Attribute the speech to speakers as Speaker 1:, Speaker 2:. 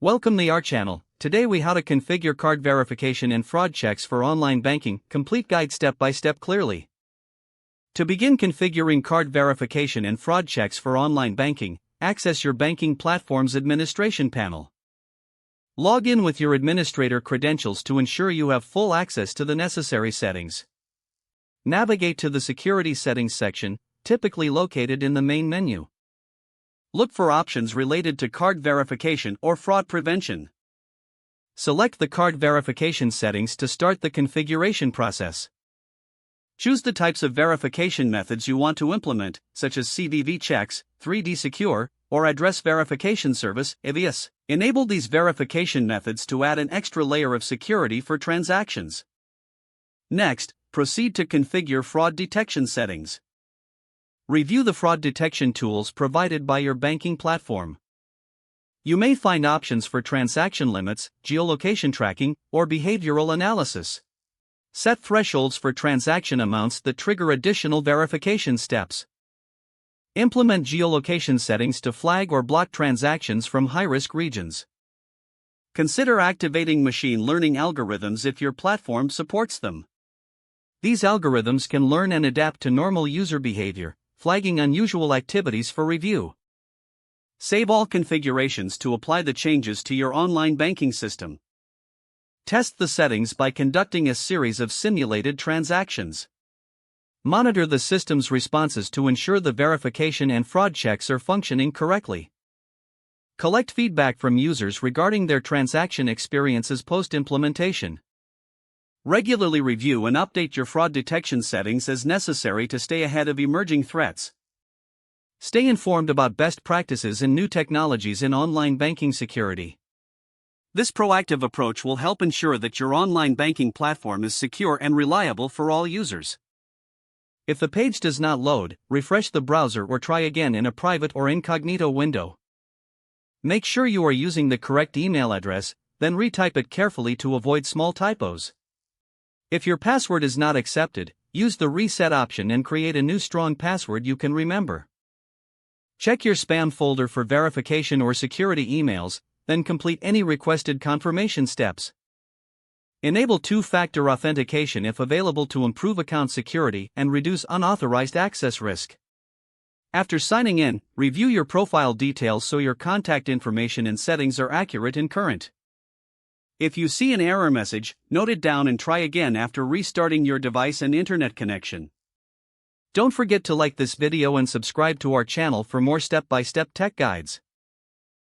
Speaker 1: Welcome to our channel. Today we how to configure card verification and fraud checks for online banking, complete guide step by step clearly. To begin configuring card verification and fraud checks for online banking, access your banking platform's administration panel. Log in with your administrator credentials to ensure you have full access to the necessary settings. Navigate to the Security Settings section, typically located in the main menu. Look for options related to card verification or fraud prevention. Select the card verification settings to start the configuration process. Choose the types of verification methods you want to implement, such as CVV checks, 3D Secure, or Address Verification Service, AVS. Enable these verification methods to add an extra layer of security for transactions. Next, proceed to configure fraud detection settings. Review the fraud detection tools provided by your banking platform. You may find options for transaction limits, geolocation tracking, or behavioral analysis. Set thresholds for transaction amounts that trigger additional verification steps. Implement geolocation settings to flag or block transactions from high-risk regions. Consider activating machine learning algorithms if your platform supports them. These algorithms can learn and adapt to normal user behavior, flagging unusual activities for review. Save all configurations to apply the changes to your online banking system. Test the settings by conducting a series of simulated transactions. Monitor the system's responses to ensure the verification and fraud checks are functioning correctly. Collect feedback from users regarding their transaction experiences post-implementation. Regularly review and update your fraud detection settings as necessary to stay ahead of emerging threats. Stay informed about best practices and new technologies in online banking security. This proactive approach will help ensure that your online banking platform is secure and reliable for all users. If the page does not load, refresh the browser or try again in a private or incognito window. Make sure you are using the correct email address, then retype it carefully to avoid small typos. If your password is not accepted, use the reset option and create a new strong password you can remember. Check your spam folder for verification or security emails, then complete any requested confirmation steps. Enable two-factor authentication if available to improve account security and reduce unauthorized access risk. After signing in, review your profile details so your contact information and settings are accurate and current. If you see an error message, note it down and try again after restarting your device and internet connection. Don't forget to like this video and subscribe to our channel for more step-by-step tech guides.